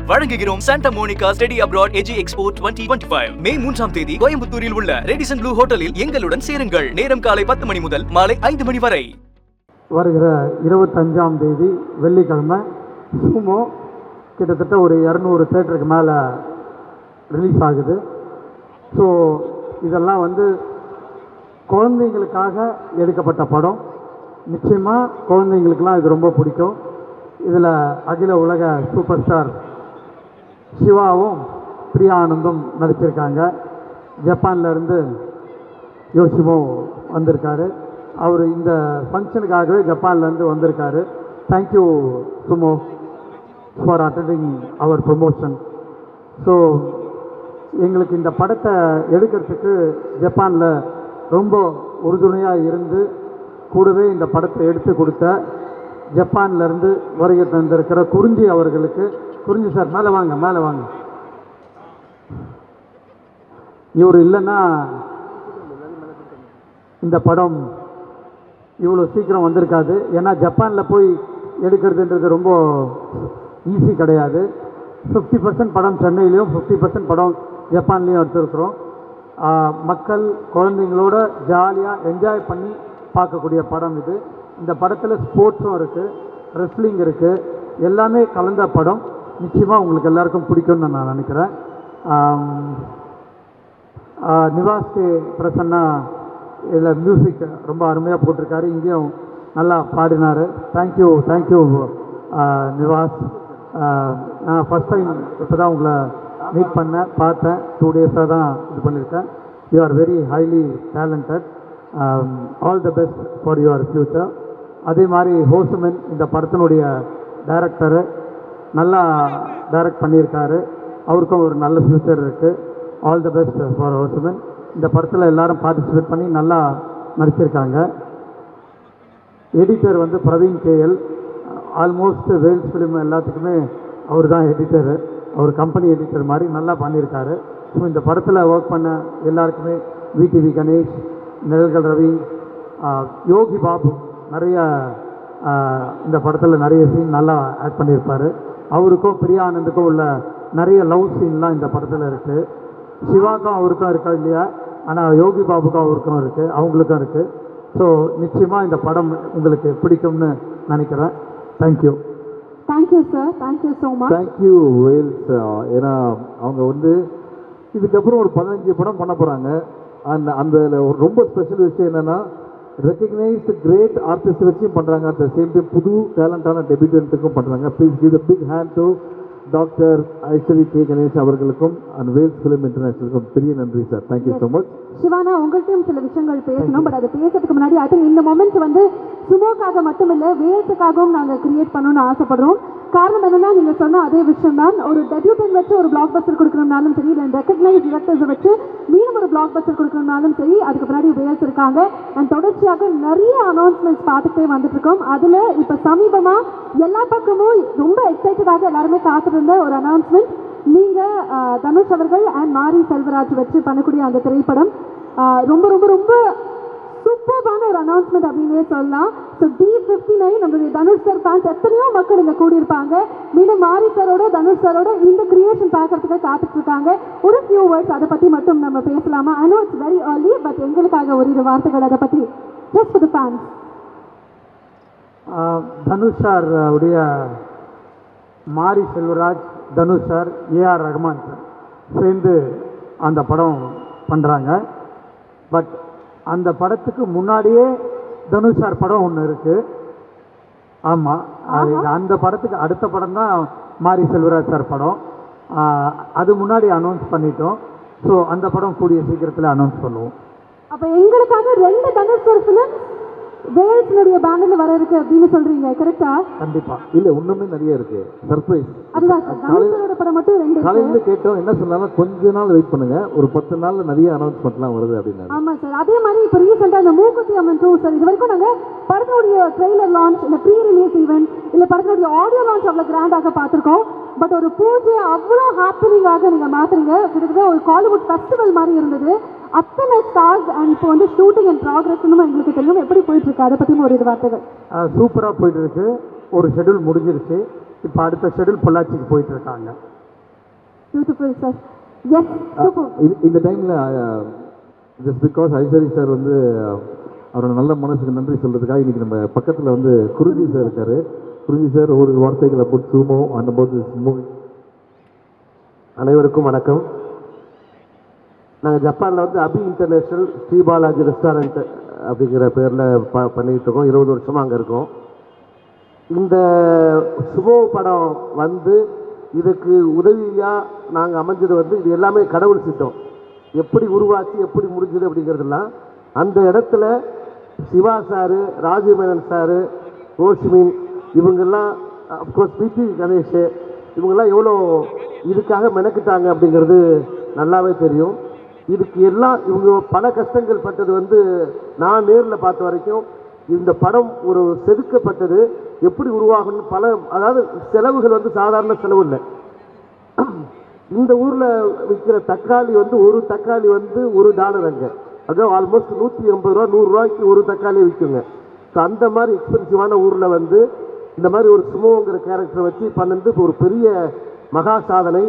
வழங்குகிறோம் Santa Monica study abroad AG expo 2025 மே 3ஆம் தேதி கோயம்புத்தூரில் உள்ள ரெடிசன் ப்ளூ ஹோட்டலில் எங்களுடன் சேருங்கள். நேரம் காலை 10 மணி முதல் மாலை 5 மணி வரை. வருகிற 25ஆம் தேதி வெள்ளிக்கிழமை சுமோ கிட்டத்தட்ட ஒரு 200 தேட்டருக்கு மேலே ரிலீஸ் ஆகுது. ஸோ இதெல்லாம் குழந்தைங்களுக்காக எடுக்கப்பட்ட படம். நிச்சயமாக குழந்தைங்களுக்கெல்லாம் இது ரொம்ப பிடிக்கும். இதில் அகில உலக சூப்பர் ஸ்டார் சிவாவும் பிரியா ஆனந்தும் நடிச்சிருக்காங்க. ஜப்பான்லேருந்து யோசிமோ வந்திருக்காரு. அவர் இந்த ஃபங்க்ஷனுக்காகவே ஜப்பான்லேருந்து வந்திருக்காரு. Thank you Sumo for attending our promotion. So எங்களுக்கு இந்த படத்தை எடுக்கிறதுக்கு ஜப்பானில் ரொம்ப உறுதுணையாக இருந்து கூடவே இந்த படத்தை எடுத்து கொடுத்த ஜப்பான்லேருந்து வருகை தந்திருக்கிற குறிஞ்சி அவர்களுக்கு, குறிஞ்சி சார் மேலே வாங்க. இவர் இல்லைன்னா இந்த படம் இவ்வளோ சீக்கிரம் வந்திருக்காது. ஏன்னா ஜப்பானில் போய் எடுக்கிறதுன்றது ரொம்ப ஈஸி கிடையாது. 50% படம் சென்னையிலையும் 50% படம் ஜப்பான்லேயும் எடுத்துருக்குறோம். மக்கள் குழந்தைங்களோட ஜாலியாக என்ஜாய் பண்ணி பார்க்கக்கூடிய படம் இது. இந்த படத்தில் ஸ்போர்ட்ஸும் இருக்குது, ரெஸ்லிங் இருக்குது, எல்லாமே கலந்த படம். நிச்சயமாக உங்களுக்கு எல்லாருக்கும் பிடிக்கும்னு நான் நினைக்கிறேன். நிவாஸ் கே பிரசன்னா இதில் மியூசிக் ரொம்ப அருமையாக போட்டிருக்காரு. இங்கேயும் நல்லா பாடினார். தேங்க்யூ நிவாஸ். நான் ஃபஸ்ட் டைம் இப்போ தான் உங்களை மீட் பண்ணேன், பார்த்தேன். 2 டேஸாக தான் இது பண்ணியிருக்கேன். You are very highly talented. All the best for your future. அதே மாதிரி ஹோசுமன் இந்த படத்தினுடைய டைரக்டரு நல்லா டைரக்ட் பண்ணியிருக்காரு. அவருக்கும் ஒரு நல்ல ஃப்யூச்சர் இருக்குது. ஆல் த பெஸ்ட் ஃபார் ஹோசுமன். இந்த படத்தில் எல்லாரும் பார்ட்டிசிபேட் பண்ணி நல்லா நடிச்சிருக்காங்க. Editor Praveen K L. Almost Vels film எல்லாத்துக்குமே அவர் தான் எடிட்டரு. அவர் கம்பெனி எடிட்டர் மாதிரி நல்லா பண்ணியிருக்காரு. ஸோ இந்த படத்தில் ஒர்க் பண்ண எல்லாருக்குமே விடிவி கணேஷ், நிழல்கள் ரவி, யோகி பாபு நிறைய இந்த படத்தில் நிறைய சீன் நல்லா ஆக்ட் பண்ணியிருப்பார். அவருக்கும் பிரியா ஆனந்துக்கும் உள்ள நிறைய லவ் சீன்லாம் இந்த படத்தில் இருக்குது. சிவாக்கும் அவருக்கும் இருக்கா இல்லையா, ஆனால் யோகி பாபுக்கும் அவருக்கும் இருக்குது, அவங்களுக்கும் இருக்குது. ஸோ நிச்சயமாக இந்த படம் உங்களுக்கு பிடிக்கும்னு நினைக்கிறேன். Thank you sir. Thank you so much. Thank you Vels. ஏன்னா அவங்க இதுக்கப்புறம் ஒரு 15 படம் பண்ண போகிறாங்க. அந்த ரொம்ப ஸ்பெஷல் விஷயம் என்னென்னா ரெக்கக்னைஸ்டு கிரேட் ஆர்டிஸ்ட் வச்சும் பண்ணுறாங்க. அட் த சேம் டைம் புது டேலண்டான டெபியூட்டன்ட்டுக்கும் பண்ணுறாங்க. Please give the big hand to doctor Ishari K Ganesh அவர்களுக்கும் அண்ட் வேல்ஸ் ஃபிலிம் இன்டர்நேஷனலுக்கும் பெரிய நன்றி sir. Thank you so much. Sivana, உங்கள்கிட்டையும் சில விஷயங்கள் பேசணும். பட் அது பேசுறதுக்கு முன்னாடி ஐ திங்க் இந்த மொமெண்ட் சுமோக்காக மட்டும் இல்லை, வேல்ஸுக்காகவும் நாங்கள் கிரியேட் பண்ணணும்னு ஆசைப்படுறோம். காரணம் என்னன்னா, நீங்கள் சொன்ன அதே விஷயம் தான். ஒரு டெபியூட்டன் வச்சு ஒரு பிளாக் பஸ்டர் கொடுக்கணும்னாலும் சரி, இல்லை ரெக்கக்னைஸ் டிரெக்டர்ஸை வச்சு மீண்டும் ஒரு பிளாக் பஸ்டர் கொடுக்கணும்னாலும் சரி, அதுக்கு பின்னாடி வேல்ஸ் இருக்காங்க. அண்ட் தொடர்ச்சியாக நிறைய அனௌன்ஸ்மெண்ட்ஸ் பார்த்துட்டே வந்துட்டு இருக்கோம். அதில் இப்போ சமீபமாக எல்லா பக்கமும் ரொம்ப எக்ஸைட்டடாக எல்லாருமே காத்திருந்த ஒரு அனௌன்ஸ்மெண்ட், நீங்கள் தனுஷ் அவர்கள் அண்ட் மாரி செல்வராஜ் வச்சு பண்ணக்கூடிய அந்த திரைப்படம் ரொம்ப ரொம்ப ரொம்ப சூப்பரான ஒரு அனௌன்ஸ்மெண்ட் அப்படின்னே சொல்லலாம். ஸோ D59 நம்மளுடைய தனுஷ் சார் ஃபேன்ஸ் எத்தனையோ மக்கள் இங்கே கூடியிருப்பாங்க. மீண்டும் மாரி சாரோட தனுஷ் சாரோட இந்த கிரியேஷன் பார்க்கறதுக்கு காத்துட்டு இருக்காங்க. ஒரு ஃபியூ வேர்ட்ஸ் அதை பற்றி மட்டும் நம்ம பேசலாமா? I know it's very early, but எங்களுக்காக ஒரு 2 வார்த்தைகள் அதை பற்றி, just for the fans. Dhanush sir உடைய Mari Selvaraj, Dhanush sir, A R Rahman sir சேர்ந்து அந்த படம் பண்ணுறாங்க. பட் அந்த படத்துக்கு முன்னாடியே தனுஷ் சார் படம் ஒன்று இருக்குது. ஆமாம், அந்த படத்துக்கு அடுத்த படம் தான் மாரி செல்வராஜ் சார் படம். அது முன்னாடி அனௌன்ஸ் பண்ணிட்டோம். ஸோ அந்த படம் கூடிய சீக்கிரத்தில் அனௌன்ஸ் பண்ணுவோம். அப்போ எங்களுக்காக 2 தனுஷ் சார் ஃபிலிம் வேல்ஸ்னுடைய பேனர்ல வர இருக்கு அப்படின்னு சொல்றீங்க, கரெக்டா? கண்டிப்பா. இல்ல இன்னுமே நிறைய இருக்கு சர்ப்ரைஸ். அதுதான் சார், தனுஷோட படம் மட்டும் 2 காலையில கேட்டோம். என்ன சொன்னாலும் கொஞ்ச நாள் வெயிட் பண்ணுங்க, ஒரு 10 நாள்ல நிறைய அனௌன்ஸ்மெண்ட்லாம் வருது அப்படின்னா. ஆமா சார். அதே மாதிரி இப்போ ரீசெண்டா இந்த மூக்குத்தி அம்மன் 2 சார், இது வரைக்கும் நாங்க படத்தோடைய ட்ரெய்லர் லான்ச், இந்த ப்ரீ ரிலீஸ் ஈவென்ட், இல்ல படத்தோடைய ஆடியோ லான்ச் அவ்வளவு கிராண்டாக பார்த்திருக்கோம். பட் ஒரு பூஜை அவ்வளோ ஹாப்பனிங்காக நீங்க மாத்துறீங்க. கிட்டத்தட்ட ஒரு காலிவுட் ஃபெஸ்டிவல் மாதிரி இருந்தது. அத்தனை ஸ்டார்ஸ் அண்ட் இப்போ ஷூட்டிங் அண்ட் ப்ராக்ரஸ்னு எங்களுக்கு தெரியும். எப்படி போயிட்டு இருக்கு, அதை பற்றியும் ஒரு வார்த்தைகள். சூப்பராக போயிட்டு இருக்கு. ஒரு ஷெடியூல் முடிஞ்சிருச்சு. இப்போ அடுத்த ஷெடியூல் பொள்ளாச்சிக்கு போயிட்டு இருக்காங்க. Beautiful sir. Yes, super. இந்த டைமில் ஜஸ்ட் பிகாஸ் ஐஸ்வரி சார் வந்து அவரோட நல்ல மனசுக்கு நன்றி சொல்கிறதுக்காக இன்றைக்கி நம்ம பக்கத்தில் வந்து குறிஞ்சி சார் இருக்கார். குறிஞ்சி சார் ஒரு வார்த்தைகளை போட்டு சூமோ அனும்போது மூவி. அனைவருக்கும் வணக்கம். நாங்கள் ஜப்பானில் வந்து அபி இன்டர்நேஷ்னல் ஸ்ரீபாலாஜி ரெஸ்டாரண்ட் அப்படிங்கிற பேரில் பண்ணிகிட்டு இருக்கோம். 20 வருஷமாக அங்கே இருக்கோம். இந்த சுமோ படம் வந்து இதுக்கு உதவியாக நாங்கள் அமைஞ்சது வந்து இது எல்லாமே கடவுள் சித்தம். எப்படி உருவாச்சு எப்படி முடிஞ்சது அப்படிங்கிறதுலாம் அந்த இடத்துல சிவா சாரு, ராஜீவ் மேனன் சாரு, ரோஷிமின் இவங்கெல்லாம், அப்கோர்ஸ் பிடி கணேஷ் இவங்கெல்லாம் எவ்வளோ இதுக்காக மெனக்கிட்டாங்க அப்படிங்கிறது நல்லாவே தெரியும். இதுக்கு எல்லாம் இவங்க பல கஷ்டங்கள் பட்டது வந்து நான் நேரில் பார்த்த வரைக்கும் இந்த படம் ஒரு செதுக்கப்பட்டது எப்படி உருவாகணும் பல, அதாவது செலவுகள் வந்து சாதாரண செலவு இல்லை. இந்த ஊரில் விற்கிற தக்காளி வந்து ஒரு தக்காளி வந்து $1 அங்கே, அதாவது ஆல்மோஸ்ட் 180 ரூபா 100 ரூபாய்க்கு ஒரு தக்காளி விற்குங்க. ஸோ அந்த மாதிரி எக்ஸ்பென்சிவான ஊரில் வந்து இந்த மாதிரி ஒரு சுமோங்கிற கேரக்டரை வச்சு பண்ணது ஒரு பெரிய மகா சாதனை.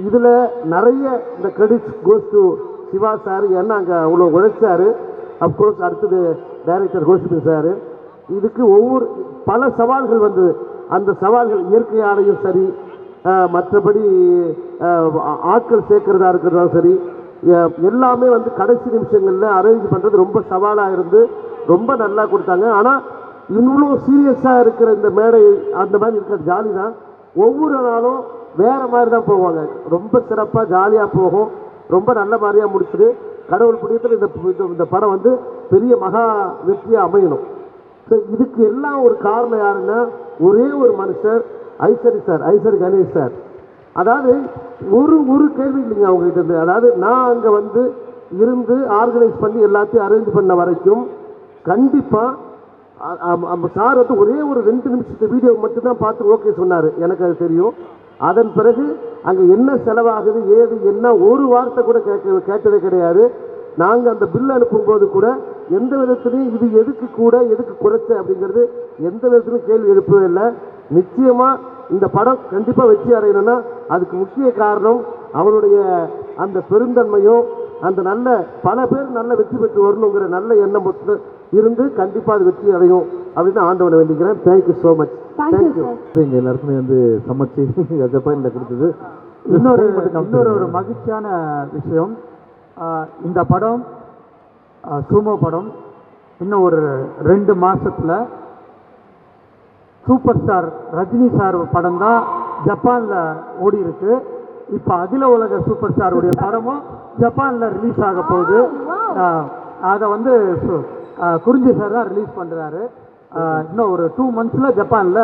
இதில் நிறைய இந்த credits goes to Siva sir. ஏன்னா அங்கே அவ்வளோ உழைச்சார். அப்கோர்ஸ் அடுத்தது டைரக்டர் கோஷிபின் சார். இதுக்கு ஒவ்வொரு பல சவால்கள் வந்து அந்த சவால்கள் இயற்கையாலையும் சரி, மற்றபடி ஆட்கள் சேர்க்கிறதா இருக்கிறதாலும் சரி, எல்லாமே வந்து கடைசி நிமிஷங்களில் அரேஞ்ச் பண்ணுறது ரொம்ப சவாலாக இருந்து ரொம்ப நல்லா கொடுத்தாங்க. ஆனால் இவ்வளோ சீரியஸாக இருக்கிற இந்த மேடை அந்த மாதிரி இருக்கிற ஜாலி தான். ஒவ்வொரு நாளும் வேறு மாதிரி தான் போவாங்க. ரொம்ப சிறப்பாக ஜாலியாக போகும். ரொம்ப நல்ல மாதிரியாக முடிச்சுது. கடவுள் புண்ணியத்தில் இந்த படம் வந்து பெரிய மகா வெற்றியாக அமையணும். ஸோ இதுக்கு எல்லாம் ஒரு காரணம் யாருன்னா ஒரே ஒரு மனுஷர், ஐஸ்வரி சார், ஐஸ்வரி கணேஷ் சார். அதாவது ஒரு கேள்வி இல்லைங்க அவங்ககிட்ட இருந்து. அதாவது நான் அங்கே வந்து இருந்து ஆர்கனைஸ் பண்ணி எல்லாத்தையும் அரேஞ்ச் பண்ண வரைக்கும் கண்டிப்பாக சார் வந்து ஒரே ஒரு 2 நிமிஷத்து வீடியோ மட்டும்தான் பார்த்து ஓகே சொன்னார். எனக்கு அது தெரியும். அதன் பிறகு அங்கே என்ன செலவாகுது ஏது என்ன ஒரு வார்த்தை கூட கேட்டதே கிடையாது. நாங்கள் அந்த பில் அனுப்பும்போது கூட எந்த விதத்துலையும் இது எதுக்கு கூட எதுக்கு குறைச்ச அப்படிங்கிறது எந்த விதத்துலையும் கேள்வி எழுப்பவே இல்லை. நிச்சயமாக இந்த படம் கண்டிப்பாக வெற்றி அடையணும்னா அதுக்கு முக்கிய காரணம் அவருடைய அந்த பெருந்தன்மையும் அந்த நல்ல பல பேர் நல்ல வெற்றி பெற்று வரணுங்கிற நல்ல எண்ணம் இருந்து கண்டிப்பாக அது வெற்றி அடையும் அப்படின்னு ஆண்டவனை வேண்டிக்கிறேன். Thank you so much. தேங்க்யூ. எங்கள் எல்லாருக்குமே வந்து சமைச்சு ஜப்பானில் கொடுத்தது. இன்னொரு மகிழ்ச்சியான விஷயம், இந்த படம் சூமோ படம் இன்னும் ஒரு 2 மாதத்தில் சூப்பர் ஸ்டார் ரஜினி சார் படம் தான் ஜப்பானில் ஓடி இருக்கு. இப்போ அகில உலக சூப்பர் ஸ்டாருடைய படமும் ஜப்பானில் ரிலீஸ் ஆக போகுது. அதை வந்து குறிஞ்சி சார் தான் ரிலீஸ் பண்ணுறாரு. இன்னும் ஒரு 2 monthsல ஜப்பானில்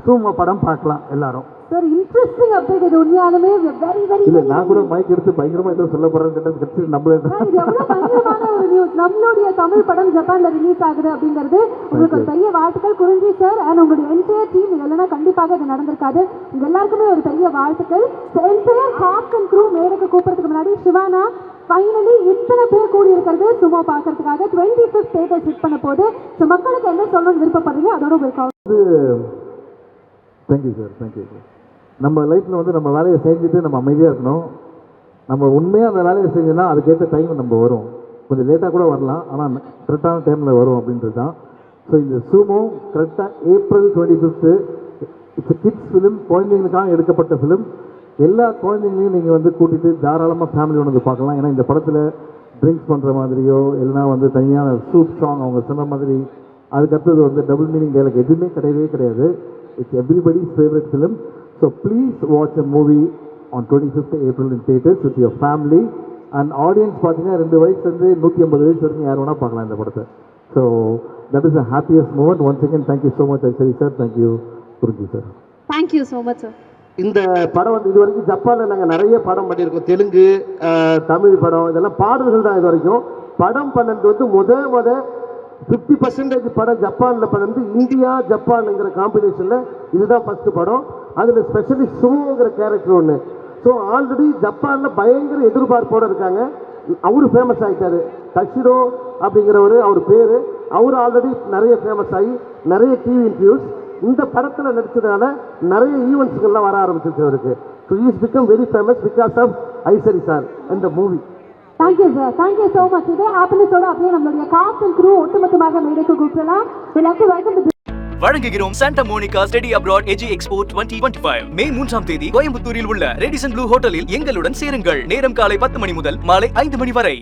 சூமோ படம் பார்க்கலாம் எல்லாரும். Sir interesting update. இது உண்மையாலுமே வெரி வெரி இல்லை, நான் கூட மைக் எடுத்து பயங்கரமாக ஏதோ சொல்ல போகிறேன்னு நம்மளே பயங்கரமான ஒரு நியூஸ். நம்மளுடைய தமிழ் படம் ஜப்பான்ல ரிலீஸ் ஆகுது அப்படிங்கிறது உங்களுக்கு ஒரு பெரிய வாழ்த்துக்கள் குறிஞ்சி சார் அண்ட் உங்களுடைய என்டையர் டீம். இல்லைன்னா கண்டிப்பாக இது நடந்திருக்காது. உங்க எல்லாருக்குமே ஒரு பெரிய வாழ்த்துக்கள். என்டையர் காஸ்ட் அண்ட் க்ரூ மேடைக்கு கூப்பிடுறதுக்கு முன்னாடி சிவானா ஃபைனலி இத்தனை பேர் கூடி இருக்கிறது சும்மா பார்க்கறதுக்காக 25th ஸ்டேட்டஸ் ஹிட் பண்ண போது. ஸோ மக்களுக்கு என்ன சொல்லணும்னு விருப்பப்படுறீங்க அதோட உங்களுக்கு தேங்க்யூ சார். Thank you sir. நம்ம லைஃப்பில் வந்து நம்ம வேலையை செஞ்சுட்டு நம்ம அமைதியாக இருக்கணும். நம்ம உண்மையாக அந்த வேலையை செஞ்சோன்னா அதுக்கேற்ற டைம் நம்ம வரும். கொஞ்சம் லேட்டாக கூட வரலாம், ஆனால் கரெக்டான டைமில் வரும் அப்படின்றது தான். ஸோ இந்த சூமோ கரெக்டாக April 25th it's kids film. குழந்தைங்களுக்காக எடுக்கப்பட்ட ஃபிலிம். எல்லா குழந்தைங்களையும் நீங்கள் வந்து கூட்டிகிட்டு தாராளமாக ஃபேமிலியோட வந்து பார்க்கலாம். ஏன்னா இந்த படத்தில் ட்ரிங்க்ஸ் பண்ணுற மாதிரியோ இல்லைனா வந்து தனியான சூப் சாங் அவங்க சொன்ன மாதிரி அதுக்கடுத்தது வந்து டபுள் மீனிங் டைலாக் எதுவுமே கிடையவே கிடையாது. It's everybody's favourite film. So please watch a movie on 25th April in theaters with your family and audience. பார்த்தீங்கன்னா 2 வயசுலேருந்து 150 வயசு வரைக்கும் யார் வேணால் பார்க்கலாம் இந்த படத்தை. So that is the happiest moment. Once again, thank you so much Ishari sir. Thank you குறிஞ்சி sir. Thank you so much sir. இந்த படம் வந்து இது வரைக்கும் ஜப்பானில் நாங்கள் நிறைய படம் பண்ணியிருக்கோம். தெலுங்கு, தமிழ் படம், இதெல்லாம் பாடல்கள் தான். இது வரைக்கும் படம் பண்ணது வந்து முத 50% படம் ஜப்பானில் பண்ணது. இந்தியா ஜப்பான்ங்கிற காம்பினேஷனில் இதுதான் ஃபஸ்ட்டு படம். அதில் ஸ்பெஷலி சுமோங்கிற கேரக்டர் ஒன்று. ஸோ ஆல்ரெடி ஜப்பானில் பயங்கர எதிர்பார்ப்போடு இருக்காங்க. அவரு ஃபேமஸ் ஆகிட்டாரு. தஷிரோ அப்படிங்கிறவர் அவர் பேர். அவர் ஆல்ரெடி நிறைய ஃபேமஸ் ஆகி நிறைய டிவி இன்டர்வியூஸ். இந்த படத்தில் நடிச்சதால நிறைய ஈவெண்ட்ஸ்கள்லாம் வர ஆரம்பிச்சிருச்சு அவருக்கு. So is become very famous because of Ishari sir இந்த movie. Thank you sir, thank you so much. இதே ஹாப்பினஸோட அப்படியே நம்மளுடைய காஸ்ட் அண்ட் க்ரூ ஒட்டுமொத்தமாக மேடைக்கு கூப்பிடலாம். வெல்கம் வழங்குகிறோம் Santa Monica study abroad AG expo 2025 மே 3ஆம் தேதி கோயம்புத்தூரில் உள்ள ரெடிசன் ப்ளூ ஹோட்டலில் எங்களுடன் சேருங்கள். நேரம் காலை 10 மணி முதல் மாலை 5 மணி வரை.